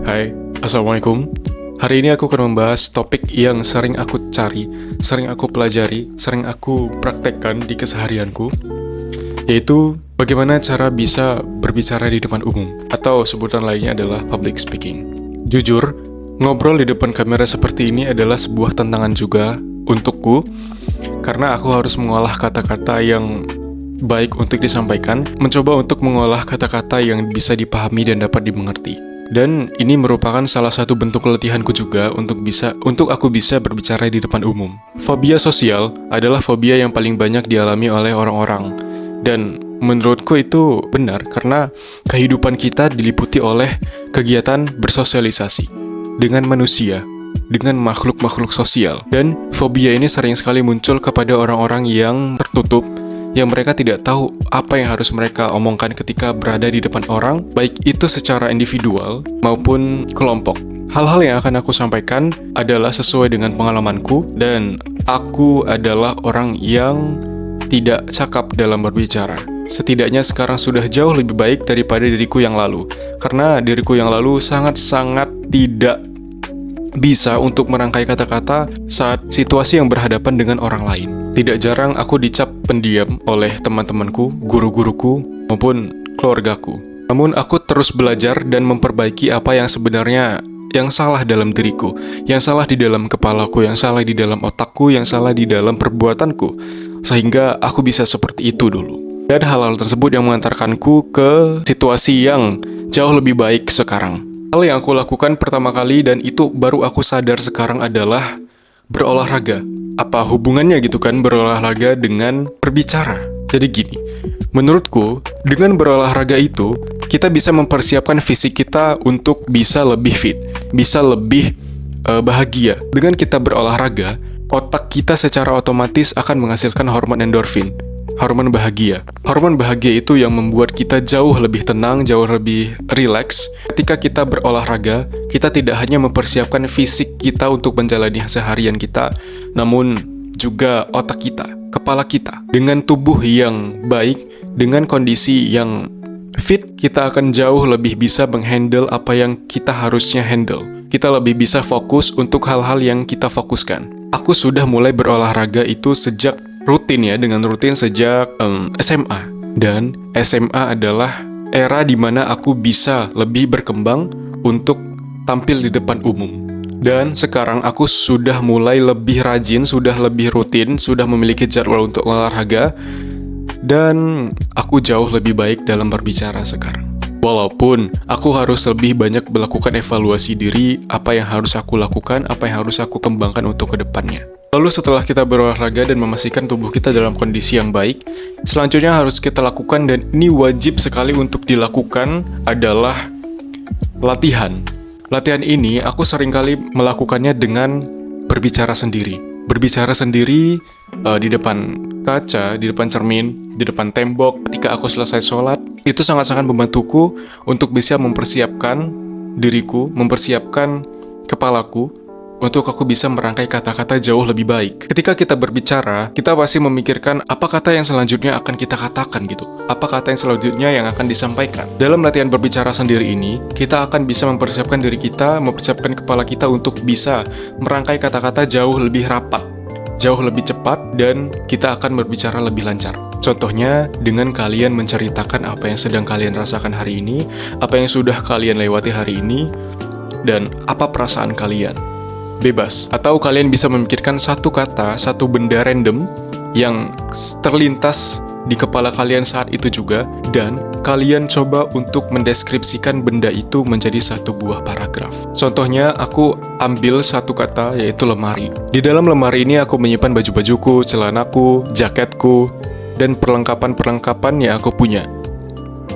Hai, Assalamualaikum. Hari ini aku akan membahas topik yang sering aku cari, sering aku pelajari, sering aku praktekkan di keseharianku, yaitu bagaimana cara bisa berbicara di depan umum, atau sebutan lainnya adalah public speaking. Jujur, ngobrol di depan kamera seperti ini adalah sebuah tantangan juga untukku, karena aku harus mengolah kata-kata yang baik untuk disampaikan, mencoba untuk mengolah kata-kata yang bisa dipahami dan dapat dimengerti. Dan ini merupakan salah satu bentuk latihanku juga untuk aku bisa berbicara di depan umum. Fobia sosial adalah fobia yang paling banyak dialami oleh orang-orang. Dan menurutku itu benar karena kehidupan kita diliputi oleh kegiatan bersosialisasi dengan manusia, dengan makhluk-makhluk sosial. Dan fobia ini sering sekali muncul kepada orang-orang yang tertutup, yang mereka tidak tahu apa yang harus mereka omongkan ketika berada di depan orang, baik itu secara individual maupun kelompok. Hal-hal yang akan aku sampaikan adalah sesuai dengan pengalamanku, dan aku adalah orang yang tidak cakap dalam berbicara. Setidaknya sekarang sudah jauh lebih baik daripada diriku yang lalu, karena diriku yang lalu sangat-sangat tidak bisa untuk merangkai kata-kata saat situasi yang berhadapan dengan orang lain. Tidak jarang aku dicap pendiam oleh teman-temanku, guru-guruku, maupun keluargaku. Namun aku terus belajar dan memperbaiki apa yang sebenarnya yang salah dalam diriku, yang salah di dalam kepalaku, yang salah di dalam otakku, yang salah di dalam perbuatanku, sehingga aku bisa seperti itu dulu. Dan hal-hal tersebut yang mengantarkanku ke situasi yang jauh lebih baik sekarang. Hal yang aku lakukan pertama kali dan itu baru aku sadar sekarang adalah berolahraga. Apa hubungannya gitu kan berolahraga dengan berbicara? Jadi gini, menurutku dengan berolahraga itu kita bisa mempersiapkan fisik kita untuk bisa lebih fit, bisa lebih bahagia. Dengan kita berolahraga, otak kita secara otomatis akan menghasilkan hormon endorfin, hormon bahagia. Hormon bahagia itu yang membuat kita jauh lebih tenang, jauh lebih rileks. Ketika kita berolahraga, kita tidak hanya mempersiapkan fisik kita untuk menjalani seharian kita, namun juga otak kita, kepala kita. Dengan tubuh yang baik, dengan kondisi yang fit, kita akan jauh lebih bisa menghandle apa yang kita harusnya handle. Kita lebih bisa fokus untuk hal-hal yang kita fokuskan. Aku sudah mulai berolahraga itu sejak dengan rutin sejak SMA. Dan SMA adalah era di mana aku bisa lebih berkembang untuk tampil di depan umum. Dan sekarang aku sudah mulai lebih rajin, sudah lebih rutin, sudah memiliki jadwal untuk olahraga, dan aku jauh lebih baik dalam berbicara sekarang. Walaupun aku harus lebih banyak melakukan evaluasi diri, apa yang harus aku lakukan, apa yang harus aku kembangkan untuk kedepannya. Lalu setelah kita berolahraga dan memastikan tubuh kita dalam kondisi yang baik, selanjutnya harus kita lakukan dan ini wajib sekali untuk dilakukan adalah latihan. Latihan ini aku seringkali melakukannya dengan berbicara sendiri. Berbicara sendiri di depan kaca, di depan cermin, di depan tembok. Ketika aku selesai sholat, itu sangat-sangat membantuku untuk bisa mempersiapkan diriku, mempersiapkan kepalaku, untuk aku bisa merangkai kata-kata jauh lebih baik. Ketika kita berbicara, kita pasti memikirkan apa kata yang selanjutnya akan kita katakan gitu. Apa kata yang selanjutnya yang akan disampaikan. Dalam latihan berbicara sendiri ini, kita akan bisa mempersiapkan diri kita, mempersiapkan kepala kita untuk bisa merangkai kata-kata jauh lebih rapat, jauh lebih cepat, dan kita akan berbicara lebih lancar. Contohnya, dengan kalian menceritakan apa yang sedang kalian rasakan hari ini, apa yang sudah kalian lewati hari ini, dan apa perasaan kalian. Bebas. Atau kalian bisa memikirkan satu kata, satu benda random yang terlintas di kepala kalian saat itu juga, dan kalian coba untuk mendeskripsikan benda itu menjadi satu buah paragraf. Contohnya, aku ambil satu kata yaitu lemari. Di dalam lemari ini aku menyimpan baju-bajuku, celanaku, jaketku, dan perlengkapan-perlengkapan yang aku punya.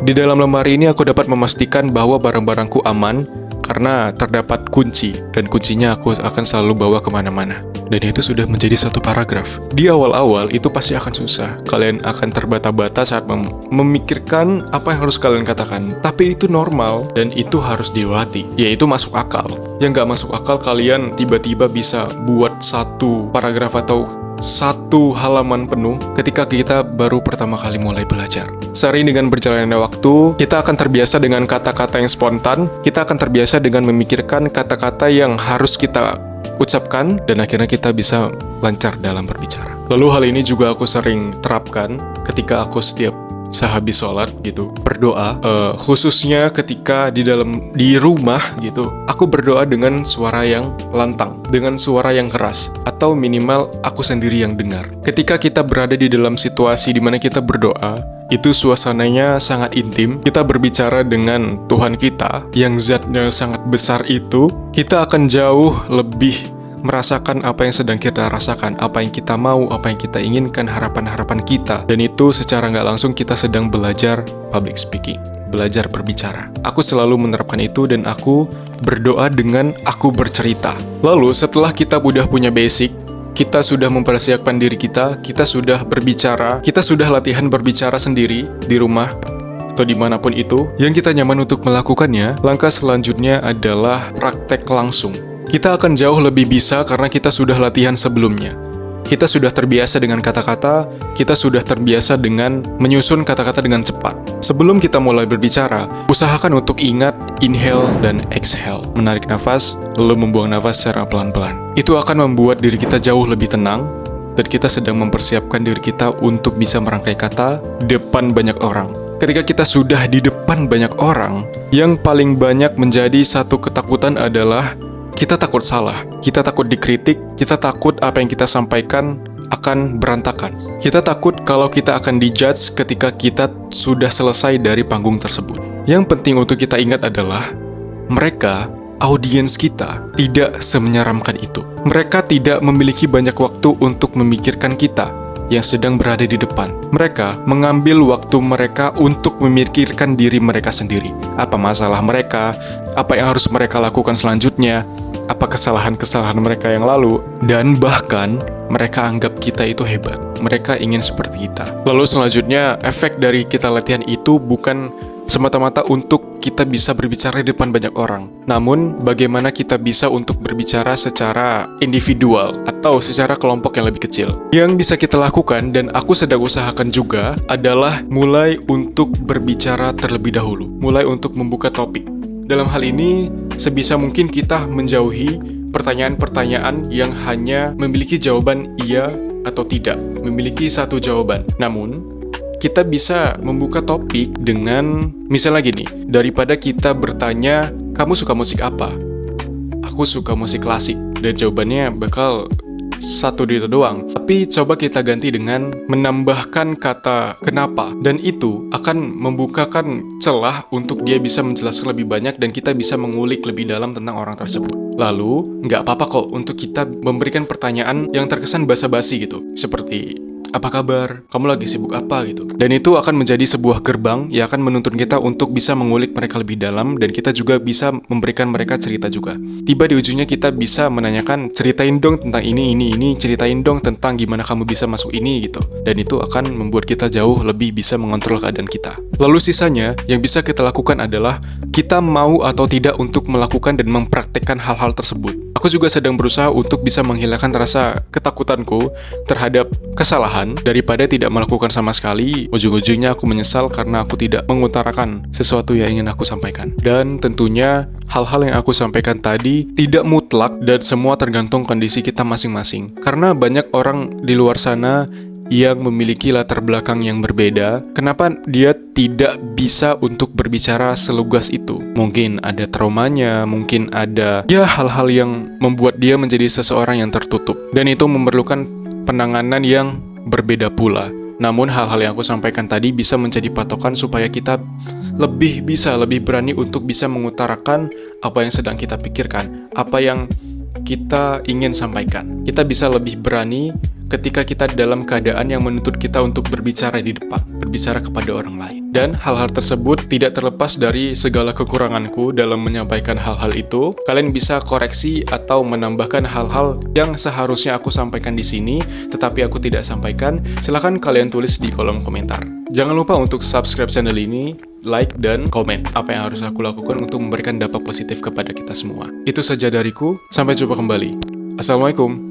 Di dalam lemari ini aku dapat memastikan bahwa barang-barangku aman, karena terdapat kunci, dan kuncinya aku akan selalu bawa kemana-mana. Dan itu sudah menjadi satu paragraf. Di awal-awal itu pasti akan susah. Kalian akan terbata-bata saat memikirkan apa yang harus kalian katakan. Tapi itu normal, dan itu harus dilatih. Yaitu masuk akal. Yang gak masuk akal, kalian tiba-tiba bisa buat satu paragraf atau satu halaman penuh ketika kita baru pertama kali mulai belajar. Seiring dengan berjalannya waktu, kita akan terbiasa dengan kata-kata yang spontan, kita akan terbiasa dengan memikirkan kata-kata yang harus kita ucapkan, dan akhirnya kita bisa lancar dalam berbicara. Lalu hal ini juga aku sering terapkan ketika aku setiap sehabis sholat gitu berdoa, khususnya ketika di rumah gitu, aku berdoa dengan suara yang lantang, dengan suara yang keras, atau minimal aku sendiri yang dengar. Ketika kita berada di dalam situasi di mana kita berdoa, itu suasananya sangat intim. Kita berbicara dengan Tuhan kita yang zatnya sangat besar itu, kita akan jauh lebih merasakan apa yang sedang kita rasakan, apa yang kita mau, apa yang kita inginkan, harapan-harapan kita. Dan itu secara nggak langsung kita sedang belajar public speaking, belajar berbicara. Aku selalu menerapkan itu dan aku berdoa dengan aku bercerita. Lalu setelah kita udah punya basic, kita sudah mempersiapkan diri kita sudah berbicara, kita sudah latihan berbicara sendiri di rumah atau dimanapun itu, yang kita nyaman untuk melakukannya, langkah selanjutnya adalah praktek langsung. Kita akan jauh lebih bisa karena kita sudah latihan sebelumnya. Kita sudah terbiasa dengan kata-kata, kita sudah terbiasa dengan menyusun kata-kata dengan cepat. Sebelum kita mulai berbicara, usahakan untuk ingat inhale dan exhale. Menarik nafas, lalu membuang nafas secara pelan-pelan. Itu akan membuat diri kita jauh lebih tenang, dan kita sedang mempersiapkan diri kita untuk bisa merangkai kata di depan banyak orang. Ketika kita sudah di depan banyak orang, yang paling banyak menjadi satu ketakutan adalah kita takut salah, kita takut dikritik, kita takut apa yang kita sampaikan akan berantakan. Kita takut kalau kita akan dijudge ketika kita sudah selesai dari panggung tersebut. Yang penting untuk kita ingat adalah mereka, audiens kita, tidak semenyeramkan itu. Mereka tidak memiliki banyak waktu untuk memikirkan kita yang sedang berada di depan. Mereka mengambil waktu mereka untuk memikirkan diri mereka sendiri. Apa masalah mereka, apa yang harus mereka lakukan selanjutnya, apa kesalahan-kesalahan mereka yang lalu, dan bahkan mereka anggap kita itu hebat. Mereka ingin seperti kita. Lalu selanjutnya, efek dari kita latihan itu bukan semata-mata untuk kita bisa berbicara di depan banyak orang, namun bagaimana kita bisa untuk berbicara secara individual atau secara kelompok yang lebih kecil. Yang bisa kita lakukan, dan aku sedang usahakan juga, adalah mulai untuk berbicara terlebih dahulu, mulai untuk membuka topik. Dalam hal ini, sebisa mungkin kita menjauhi pertanyaan-pertanyaan yang hanya memiliki jawaban iya atau tidak, memiliki satu jawaban. Namun, kita bisa membuka topik dengan, misalnya gini, daripada kita bertanya, kamu suka musik apa? Aku suka musik klasik. Dan jawabannya bakal satu itu doang. Tapi coba kita ganti dengan menambahkan kata kenapa. Dan itu akan membukakan celah untuk dia bisa menjelaskan lebih banyak dan kita bisa mengulik lebih dalam tentang orang tersebut. Lalu, nggak apa-apa kok untuk kita memberikan pertanyaan yang terkesan basa-basi gitu. Seperti, apa kabar? Kamu lagi sibuk apa gitu? Dan itu akan menjadi sebuah gerbang yang akan menuntun kita untuk bisa mengulik mereka lebih dalam, dan kita juga bisa memberikan mereka cerita juga. Tiba di ujungnya kita bisa menanyakan, ceritain dong tentang ini, ceritain dong tentang gimana kamu bisa masuk ini gitu. Dan itu akan membuat kita jauh lebih bisa mengontrol keadaan kita. Lalu sisanya yang bisa kita lakukan adalah kita mau atau tidak untuk melakukan dan mempraktekkan hal-hal tersebut. Aku juga sedang berusaha untuk bisa menghilangkan rasa ketakutanku terhadap kesalahan daripada tidak melakukan sama sekali. Ujung-ujungnya aku menyesal karena aku tidak mengutarakan sesuatu yang ingin aku sampaikan. Dan tentunya hal-hal yang aku sampaikan tadi tidak mutlak dan semua tergantung kondisi kita masing-masing. Karena banyak orang di luar sana yang memiliki latar belakang yang berbeda, kenapa dia tidak bisa untuk berbicara selugas itu? Mungkin ada traumanya, mungkin ada hal-hal yang membuat dia menjadi seseorang yang tertutup, dan itu memerlukan penanganan yang berbeda pula. Namun hal-hal yang aku sampaikan tadi bisa menjadi patokan supaya kita lebih berani untuk bisa mengutarakan apa yang sedang kita pikirkan, apa yang kita ingin sampaikan. Kita bisa lebih berani ketika kita dalam keadaan yang menuntut kita untuk berbicara di depan, berbicara kepada orang lain. Dan hal-hal tersebut tidak terlepas dari segala kekuranganku dalam menyampaikan hal-hal itu. Kalian bisa koreksi atau menambahkan hal-hal yang seharusnya aku sampaikan di sini, tetapi aku tidak sampaikan. Silakan kalian tulis di kolom komentar. Jangan lupa untuk subscribe channel ini, like, dan komen apa yang harus aku lakukan untuk memberikan dampak positif kepada kita semua. Itu saja dariku, sampai jumpa kembali. Assalamualaikum.